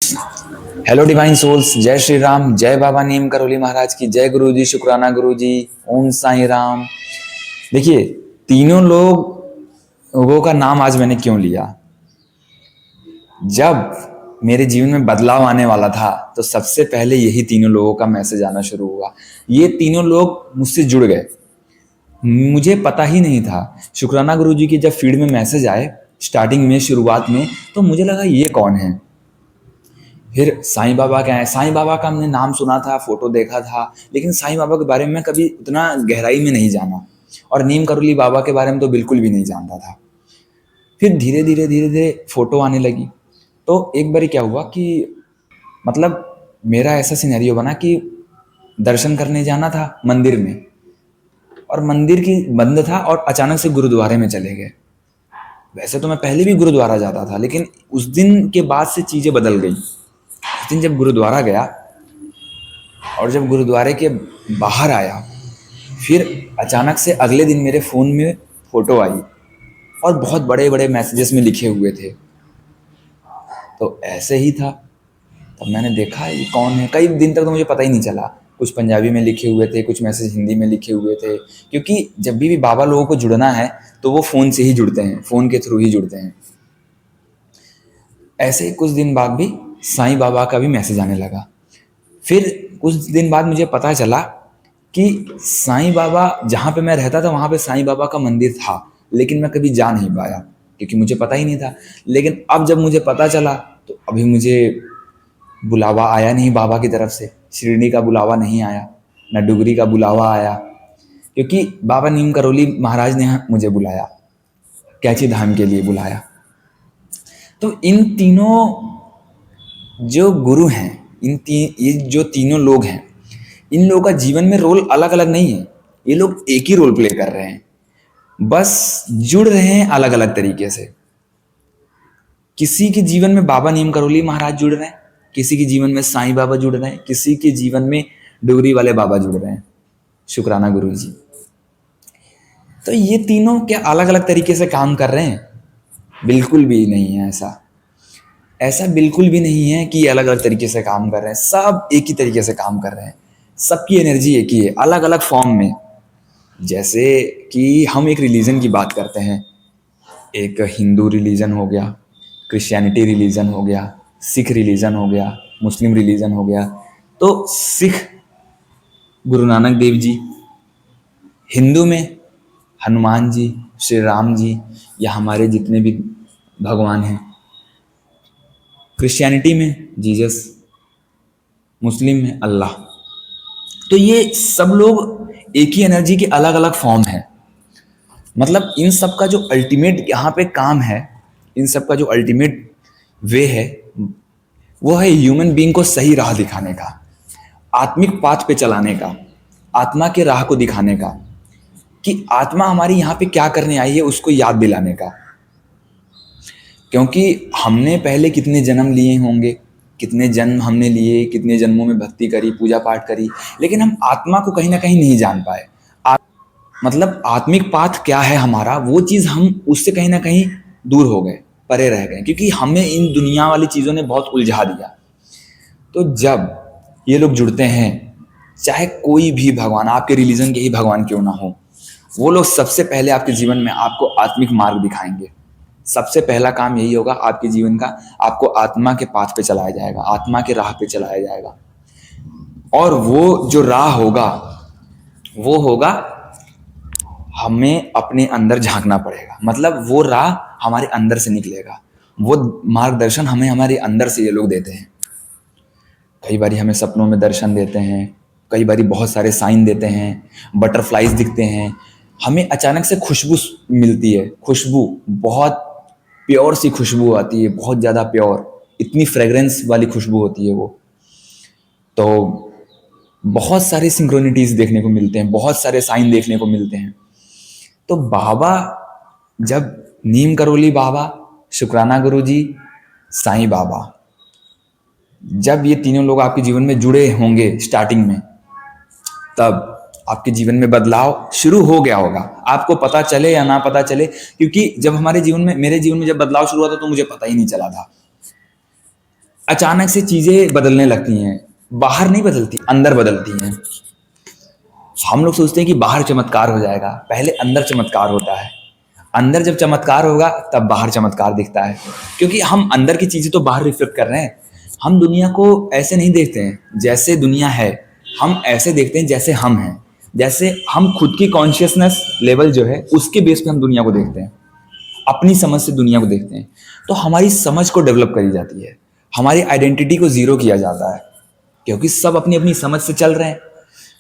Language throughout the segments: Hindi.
हेलो डिवाइन सोल्स, जय श्री राम, जय बाबा नीम करोली महाराज की, जय गुरु जी, शुक्राना गुरु जी, ओम साईं राम। देखिए, तीनों लोगों का नाम आज मैंने क्यों लिया? जब मेरे जीवन में बदलाव आने वाला था तो सबसे पहले यही तीनों लोगों का मैसेज आना शुरू हुआ। ये तीनों लोग मुझसे जुड़ गए, मुझे पता ही नहीं था। शुक्राना गुरु जी की जब फीड में मैसेज आए स्टार्टिंग में, शुरुआत में, तो मुझे लगा ये कौन है। फिर साईं बाबा क्या है, साईं बाबा का हमने नाम सुना था, फोटो देखा था, लेकिन साईं बाबा के बारे में कभी उतना गहराई में नहीं जाना, और नीम करोली बाबा के बारे में तो बिल्कुल भी नहीं जानता था। फिर धीरे धीरे धीरे धीरे फोटो आने लगी। तो एक बार क्या हुआ कि मतलब मेरा ऐसा सिनेरियो बना कि दर्शन करने जाना था मंदिर में, और मंदिर की बंद था, और अचानक से गुरुद्वारे में चले गए। वैसे तो मैं पहले भी गुरुद्वारा जाता था, लेकिन उस दिन के बाद से चीज़ें बदल गई। उस दिन जब गुरुद्वारा गया और जब गुरुद्वारे के बाहर आया, फिर अचानक से अगले दिन मेरे फ़ोन में फ़ोटो आई और बहुत बड़े बड़े मैसेजेस में लिखे हुए थे। तो ऐसे ही था। तब मैंने देखा ये कौन है। कई दिन तक तो मुझे पता ही नहीं चला। कुछ पंजाबी में लिखे हुए थे, कुछ मैसेज हिंदी में लिखे हुए थे, क्योंकि जब भी बाबा लोगों को जुड़ना है तो वो फ़ोन से ही जुड़ते हैं, फ़ोन के थ्रू ही जुड़ते हैं। ऐसे ही कुछ दिन बाद भी साईं बाबा का भी मैसेज आने लगा। फिर कुछ दिन बाद मुझे पता चला कि साईं बाबा जहाँ पे मैं रहता था वहाँ पे साईं बाबा का मंदिर था, लेकिन मैं कभी जा नहीं पाया क्योंकि मुझे पता ही नहीं था। लेकिन अब जब मुझे पता चला तो अभी मुझे बुलावा आया नहीं बाबा की तरफ से, शिरडी का बुलावा नहीं आया, न डुगरी का बुलावा आया, क्योंकि बाबा नीम करोली महाराज ने मुझे बुलाया, कैची धाम के लिए बुलाया। तो इन तीनों जो गुरु हैं, ये जो तीनों लोग हैं, इन लोगों का जीवन में रोल अलग अलग नहीं है। ये लोग एक ही रोल प्ले कर रहे हैं, बस जुड़ रहे हैं अलग अलग तरीके से। किसी के जीवन में बाबा नीम करोली महाराज जुड़ रहे हैं, किसी के जीवन में साईं बाबा जुड़ रहे हैं, किसी के जीवन में डोगरी वाले बाबा जुड़ रहे हैं, शुक्राना गुरु जी। तो ये तीनों क्या अलग अलग तरीके से काम कर रहे हैं? बिल्कुल भी नहीं है ऐसा। ऐसा बिल्कुल भी नहीं है कि अलग अलग तरीके से काम कर रहे हैं। सब एक ही तरीके से काम कर रहे हैं। सबकी एनर्जी एक ही है, अलग अलग फॉर्म में। जैसे कि हम एक रिलीजन की बात करते हैं, एक हिंदू रिलीजन हो गया, क्रिश्चियनिटी रिलीजन हो गया, सिख रिलीजन हो गया, मुस्लिम रिलीजन हो गया। तो सिख गुरु नानक देव जी, हिंदू में हनुमान जी, श्री राम जी, या हमारे जितने भी भगवान हैं, क्रिश्चियनिटी में जीसस, मुस्लिम में अल्लाह। तो ये सब लोग एक ही एनर्जी के अलग अलग फॉर्म है। मतलब इन सब का जो अल्टीमेट यहाँ पे काम है, इन सब का जो अल्टीमेट वे है, वो है ह्यूमन बीइंग को सही राह दिखाने का, आत्मिक पाथ पे चलाने का, आत्मा के राह को दिखाने का, कि आत्मा हमारी यहाँ पे क्या करने आई है उसको याद दिलाने का। क्योंकि हमने पहले कितने जन्म लिए होंगे, कितने जन्म हमने लिए, कितने जन्मों में भक्ति करी, पूजा पाठ करी, लेकिन हम आत्मा को कहीं ना कहीं नहीं जान पाए। मतलब आत्मिक पाथ क्या है हमारा, वो चीज़ हम उससे कहीं ना कहीं दूर हो गए, परे रह गए, क्योंकि हमें इन दुनिया वाली चीज़ों ने बहुत उलझा दिया। तो जब ये लोग जुड़ते हैं, चाहे कोई भी भगवान, आपके रिलीजन के ही भगवान क्यों ना हो, वो लोग सबसे पहले आपके जीवन में आपको आत्मिक मार्ग दिखाएंगे। सबसे पहला काम यही होगा आपके जीवन का, आपको आत्मा के पाथ पे चलाया जाएगा, आत्मा के राह पे चलाया जाएगा। और वो जो राह होगा वो होगा, हमें अपने अंदर झांकना पड़ेगा। मतलब वो राह हमारे अंदर से निकलेगा, वो मार्गदर्शन हमें हमारे अंदर से ये लोग देते हैं। कई बार हमें सपनों में दर्शन देते हैं, कई बार बहुत सारे साइन देते हैं, बटरफ्लाइज दिखते हैं, हमें अचानक से खुशबू मिलती है, खुशबू बहुत प्योर सी खुशबू आती है, बहुत ज़्यादा प्योर, इतनी फ्रेग्रेंस वाली खुशबू होती है वो। तो बहुत सारे सिंक्रोनिटीज देखने को मिलते हैं, बहुत सारे साइन देखने को मिलते हैं। तो बाबा, जब नीम करोली बाबा, शुक्राना गुरु जी, साईं बाबा, जब ये तीनों लोग आपके जीवन में जुड़े होंगे स्टार्टिंग में, तब आपके जीवन में बदलाव शुरू हो गया होगा, आपको पता चले या ना पता चले। क्योंकि जब हमारे जीवन में, मेरे जीवन में जब बदलाव शुरू हुआ था तो मुझे पता ही नहीं चला था। अचानक से चीज़ें बदलने लगती हैं। बाहर नहीं बदलती, अंदर बदलती हैं। हम लोग सोचते हैं कि बाहर चमत्कार हो जाएगा, पहले अंदर चमत्कार होता है। अंदर जब चमत्कार होगा तब बाहर चमत्कार दिखता है, क्योंकि हम अंदर की चीज़ें तो बाहर रिफ्लेक्ट कर रहे हैं। हम दुनिया को ऐसे नहीं देखते हैं जैसे दुनिया है, हम ऐसे देखते हैं जैसे हम हैं। जैसे हम खुद की कॉन्शियसनेस लेवल जो है उसके बेस पे हम दुनिया को देखते हैं, अपनी समझ से दुनिया को देखते हैं। तो हमारी समझ को डेवलप करी जाती है, हमारी आइडेंटिटी को जीरो किया जाता है, क्योंकि सब अपनी अपनी समझ से चल रहे हैं।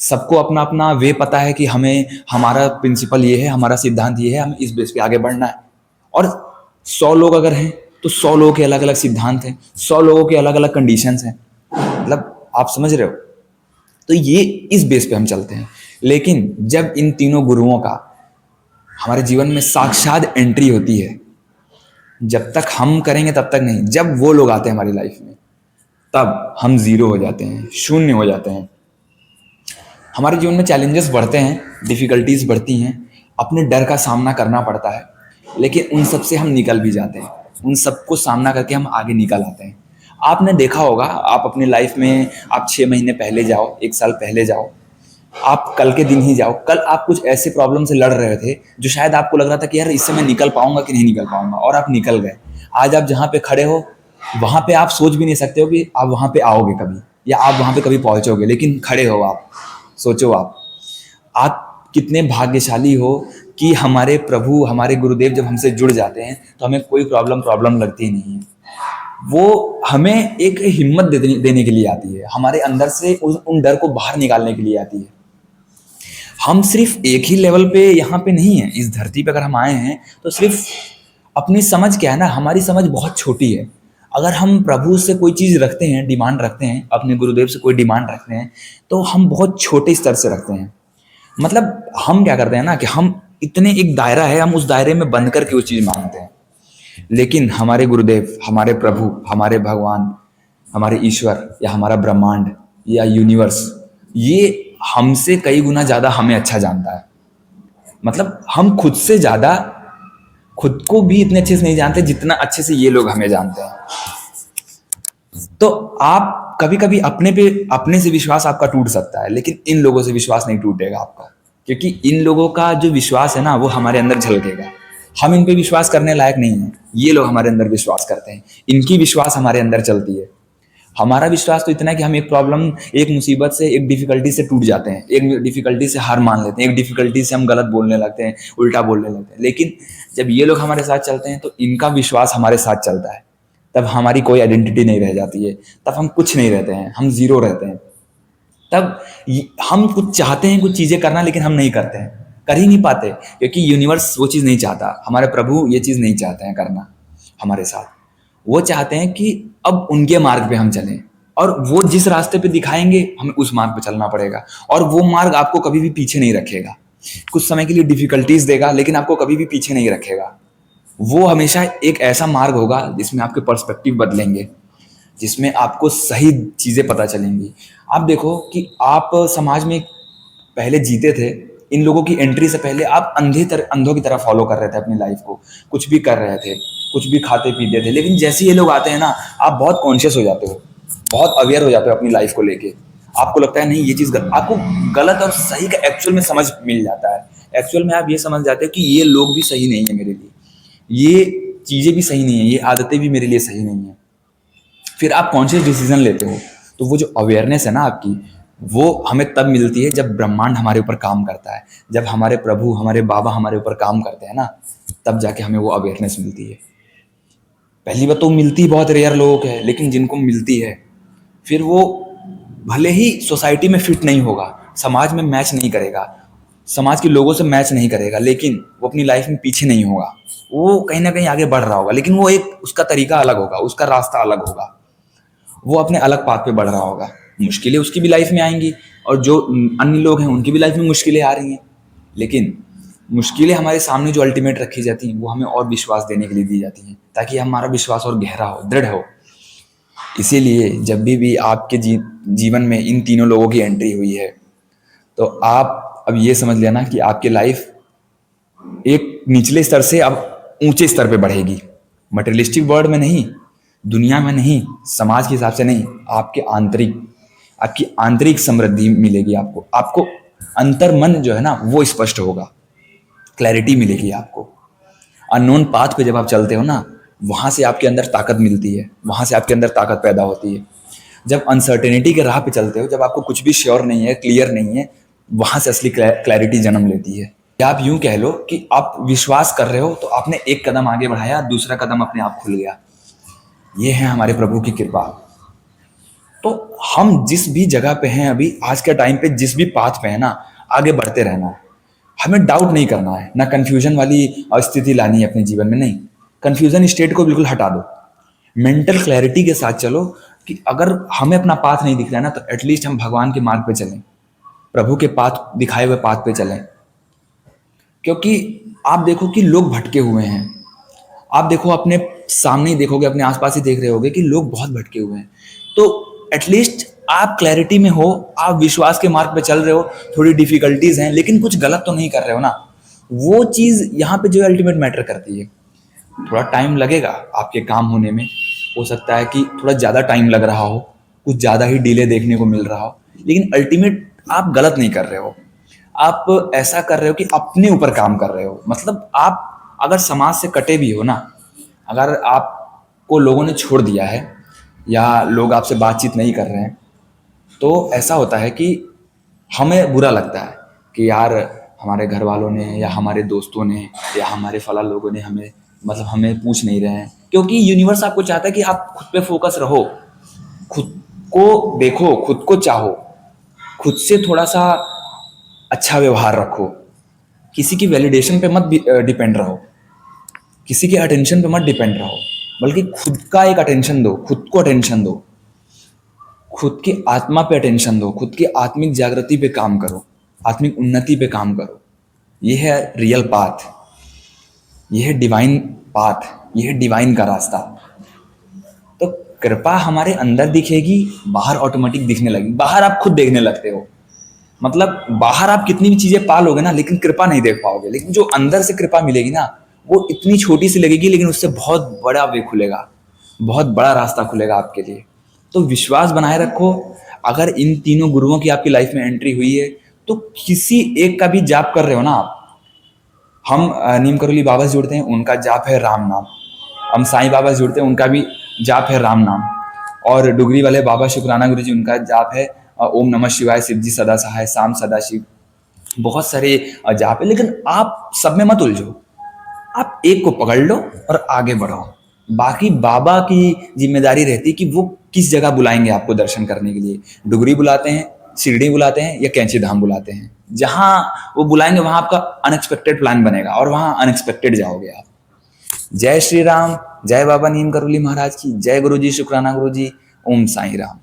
सबको अपना अपना वे पता है कि हमें, हमारा प्रिंसिपल ये है, हमारा सिद्धांत ये है, हमें इस बेस पे आगे बढ़ना है। और 100 लोग अगर हैं तो 100 लोगों के अलग अलग सिद्धांत हैं, 100 लोगों के अलग अलग कंडीशंस हैं। मतलब आप समझ रहे हो? तो ये इस बेस पे हम चलते हैं। लेकिन जब इन तीनों गुरुओं का हमारे जीवन में साक्षात एंट्री होती है, जब तक हम करेंगे तब तक नहीं, जब वो लोग आते हैं हमारी लाइफ में तब हम जीरो हो जाते हैं, शून्य हो जाते हैं। हमारे जीवन में चैलेंजेस बढ़ते हैं, डिफ़िकल्टीज बढ़ती हैं, अपने डर का सामना करना पड़ता है, लेकिन उन सब से हम निकल भी जाते हैं। उन सबको सामना करके हम आगे निकल आते हैं। आपने देखा होगा, आप अपने लाइफ में आप 6 महीने पहले जाओ, 1 साल पहले जाओ, आप कल के दिन ही जाओ, कल आप कुछ ऐसे प्रॉब्लम से लड़ रहे थे जो शायद आपको लग रहा था कि यार इससे मैं निकल पाऊंगा कि नहीं निकल पाऊंगा, और आप निकल गए। आज आप जहाँ पे खड़े हो वहाँ पे आप सोच भी नहीं सकते हो कि आप वहाँ पे आओगे कभी, या आप वहाँ पे कभी पहुँचोगे, लेकिन खड़े हो आप। सोचो आप कितने भाग्यशाली हो कि हमारे प्रभु, हमारे गुरुदेव जब हमसे जुड़ जाते हैं तो हमें कोई प्रॉब्लम लगती नहीं है। वो हमें एक हिम्मत देने के लिए आती है, हमारे अंदर से उन डर को बाहर निकालने के लिए आती है। हम सिर्फ एक ही लेवल पे यहाँ पे नहीं है, इस धरती पे अगर हम आए हैं तो सिर्फ अपनी समझ क्या है ना, हमारी समझ बहुत छोटी है। अगर हम प्रभु से कोई चीज़ रखते हैं, डिमांड रखते हैं, अपने गुरुदेव से कोई डिमांड रखते हैं, तो हम बहुत छोटे स्तर से रखते हैं। मतलब हम क्या करते हैं ना कि हम इतने, एक दायरा है, हम उस दायरे में बंद करके वो चीज़ मांगते हैं। लेकिन हमारे गुरुदेव, हमारे प्रभु, हमारे भगवान, हमारे ईश्वर या हमारा ब्रह्मांड या यूनिवर्स, ये हमसे कई गुना ज़्यादा हमें अच्छा जानता है। मतलब हम खुद से ज़्यादा खुद को भी इतने अच्छे से नहीं जानते जितना अच्छे से ये लोग हमें जानते हैं। तो आप कभी कभी अपने से विश्वास आपका टूट सकता है, लेकिन इन लोगों से विश्वास नहीं टूटेगा आपका, क्योंकि इन लोगों का जो विश्वास है ना वो हमारे अंदर झलकेगा। हम इन पे विश्वास करने लायक नहीं है, ये लोग हमारे अंदर विश्वास करते हैं, इनकी विश्वास हमारे अंदर चलती है। हमारा विश्वास तो इतना है कि हम एक प्रॉब्लम, एक मुसीबत से, एक डिफिकल्टी से टूट जाते हैं, एक डिफिकल्टी से हार मान लेते हैं, एक डिफिकल्टी से हम गलत बोलने लगते हैं, उल्टा बोलने लगते हैं। लेकिन जब ये लोग हमारे साथ चलते हैं तो इनका विश्वास हमारे साथ चलता है, तब हमारी कोई आइडेंटिटी नहीं रह जाती है, तब हम कुछ नहीं रहते हैं, हम जीरो रहते हैं। तब हम कुछ चाहते हैं, कुछ चीज़ें करना, लेकिन हम नहीं करते हैं, कर ही नहीं पाते, क्योंकि यूनिवर्स वो चीज़ नहीं चाहता, हमारे प्रभु ये चीज़ नहीं चाहते हैं करना हमारे साथ। वो चाहते हैं कि अब उनके मार्ग पे हम चलें, और वो जिस रास्ते पे दिखाएंगे हमें उस मार्ग पे चलना पड़ेगा। और वो मार्ग आपको कभी भी पीछे नहीं रखेगा, कुछ समय के लिए डिफिकल्टीज देगा, लेकिन आपको कभी भी पीछे नहीं रखेगा। वो हमेशा एक ऐसा मार्ग होगा जिसमें आपके पर्सपेक्टिव बदलेंगे, जिसमें आपको सही चीज़ें पता चलेंगी। आप देखो कि आप समाज में पहले जीते थे, इन लोगों की एंट्री से पहले आप अंधों की तरह फॉलो कर रहे थे अपनी लाइफ को, कुछ भी कर रहे थे, कुछ भी खाते पीते थे। लेकिन जैसे ये लोग आते हैं ना, आप बहुत कॉन्शियस हो जाते हो, बहुत अवेयर हो जाते हो अपनी लाइफ को लेके। आपको लगता है नहीं ये चीज़ आपको गलत और सही का एक्चुअल में समझ मिल जाता है। एक्चुअल में आप ये समझ जाते हो कि ये लोग भी सही नहीं है मेरे लिए, ये चीज़ें भी सही नहीं है, ये आदतें भी मेरे लिए सही नहीं है। फिर आप कॉन्शियस डिसीजन लेते हो। तो वो जो अवेयरनेस है ना आपकी, वो हमें तब मिलती है जब ब्रह्मांड हमारे ऊपर काम करता है, जब हमारे प्रभु, हमारे बाबा हमारे ऊपर काम करते हैं ना, तब जाके हमें वो अवेयरनेस मिलती है। पहली बात तो मिलती बहुत रेयर लोगों को है, लेकिन जिनको मिलती है फिर वो भले ही सोसाइटी में फिट नहीं होगा, समाज में मैच नहीं करेगा, समाज के लोगों से मैच नहीं करेगा, लेकिन वो अपनी लाइफ में पीछे नहीं होगा, वो कहीं ना कहीं आगे बढ़ रहा होगा, लेकिन वो एक उसका तरीका अलग होगा, उसका रास्ता अलग होगा, वो अपने अलग पाथ पे बढ़ रहा होगा। मुश्किलें उसकी भी लाइफ में आएंगी, और जो अन्य लोग हैं उनकी भी लाइफ में मुश्किलें आ रही हैं, लेकिन मुश्किलें हमारे सामने जो अल्टीमेट रखी जाती हैं वो हमें और विश्वास देने के लिए दी जाती हैं, ताकि हमारा विश्वास और गहरा हो, दृढ़ हो। इसीलिए जब भी आपके जीवन में इन तीनों लोगों की एंट्री हुई है, तो आप अब ये समझ लेना कि आपकी लाइफ एक निचले स्तर से अब ऊंचे स्तर पे बढ़ेगी। मटेरियलिस्टिक वर्ल्ड में नहीं, दुनिया में नहीं, समाज के हिसाब से नहीं, आपकी आंतरिक समृद्धि मिलेगी आपको। आपको अंतर मन जो है ना वो स्पष्ट होगा, क्लैरिटी मिलेगी आपको। अननोन पाथ पे जब आप चलते हो ना, वहाँ से आपके अंदर ताकत मिलती है, वहाँ से आपके अंदर ताकत पैदा होती है। जब अनसर्टेनिटी के राह पे चलते हो, जब आपको कुछ भी श्योर नहीं है, क्लियर नहीं है, वहाँ से असली क्लैरिटी जन्म लेती है। या आप यूं कह लो कि आप विश्वास कर रहे हो तो आपने एक कदम आगे बढ़ाया, दूसरा कदम अपने आप खुल गया। ये है हमारे प्रभु की कृपा। तो हम जिस भी जगह पे हैं अभी, आज के टाइम पे जिस भी पाथ पे है ना, आगे बढ़ते रहना है। हमें डाउट नहीं करना है, ना कंफ्यूजन वाली स्थिति लानी है अपने जीवन में। नहीं, कंफ्यूजन स्टेट को बिल्कुल हटा दो। मेंटल क्लैरिटी के साथ चलो कि अगर हमें अपना पाथ नहीं दिख रहा है ना, तो एटलीस्ट हम भगवान के मार्ग पे चलें, प्रभु के पाथ दिखाए हुए पाथ पे चलें। क्योंकि आप देखो कि लोग भटके हुए हैं। आप देखो, अपने सामने ही देखोगे, अपने आसपास ही देख रहे होगे कि लोग बहुत भटके हुए हैं। तो एटलीस्ट आप क्लैरिटी में हो, आप विश्वास के मार्ग पे चल रहे हो। थोड़ी डिफिकल्टीज हैं, लेकिन कुछ गलत तो नहीं कर रहे हो ना। वो चीज यहाँ पे जो है अल्टीमेट मैटर करती है। थोड़ा टाइम लगेगा आपके काम होने में, हो सकता है कि थोड़ा ज़्यादा टाइम लग रहा हो, कुछ ज़्यादा ही डिले देखने को मिल रहा हो, लेकिन अल्टीमेट आप गलत नहीं कर रहे हो। आप ऐसा कर रहे हो कि अपने ऊपर काम कर रहे हो। मतलब आप अगर समाज से कटे भी हो ना, अगर आपको लोगों ने छोड़ दिया है या लोग आपसे बातचीत नहीं कर रहे हैं, तो ऐसा होता है कि हमें बुरा लगता है कि यार हमारे घर वालों ने या हमारे दोस्तों ने या हमारे फला लोगों ने हमें, मतलब हमें पूछ नहीं रहे हैं। क्योंकि यूनिवर्स आपको चाहता है कि आप खुद पे फोकस रहो, खुद को देखो, खुद को चाहो, खुद से थोड़ा सा अच्छा व्यवहार रखो। किसी की वैलिडेशन पे मत डिपेंड रहो, किसी के अटेंशन पे मत डिपेंड रहो, बल्कि खुद का एक अटेंशन दो, खुद को अटेंशन दो, खुद की आत्मा पे अटेंशन दो, खुद की आत्मिक जागृति पे काम करो, आत्मिक उन्नति पे काम करो। ये है रियल पाथ, ये है डिवाइन पाथ, ये है डिवाइन का रास्ता। तो कृपा हमारे अंदर दिखेगी, बाहर ऑटोमेटिक दिखने लगेगी। बाहर आप खुद देखने लगते हो, मतलब बाहर आप कितनी भी चीजें पा लोगे ना, लेकिन कृपा नहीं देख पाओगे। लेकिन जो अंदर से कृपा मिलेगी ना, वो इतनी छोटी सी लगेगी, लेकिन उससे बहुत बड़ा वे खुलेगा, बहुत बड़ा रास्ता खुलेगा आपके लिए। तो विश्वास बनाए रखो। अगर इन तीनों गुरुओं की आपकी लाइफ में एंट्री हुई है, तो किसी एक का भी जाप कर रहे हो ना आप। हम नीम करोली बाबा से जुड़ते हैं, उनका जाप है राम नाम। हम साईं बाबा से जुड़ते हैं, उनका भी जाप है राम नाम। और डुगरी वाले बाबा शुक्राना गुरु जी, उनका जाप है ओम नमः शिवाय, शिव जी सदा सहाय, शाम सदा शिव। बहुत सारे जाप है, लेकिन आप सब में मत उलझो। आप एक को पकड़ लो और आगे बढ़ो। बाकी बाबा की जिम्मेदारी रहती है कि वो किस जगह बुलाएंगे आपको दर्शन करने के लिए। डुगरी बुलाते हैं, शिरडी बुलाते हैं, या कैंची धाम बुलाते हैं। जहां वो बुलाएंगे वहां आपका अनएक्सपेक्टेड प्लान बनेगा और वहां अनएक्सपेक्टेड जाओगे आप। जय श्री राम, जय बाबा नीम करोली महाराज की, जय गुरु जी शुक्राना गुरु जी, ओम साईं राम।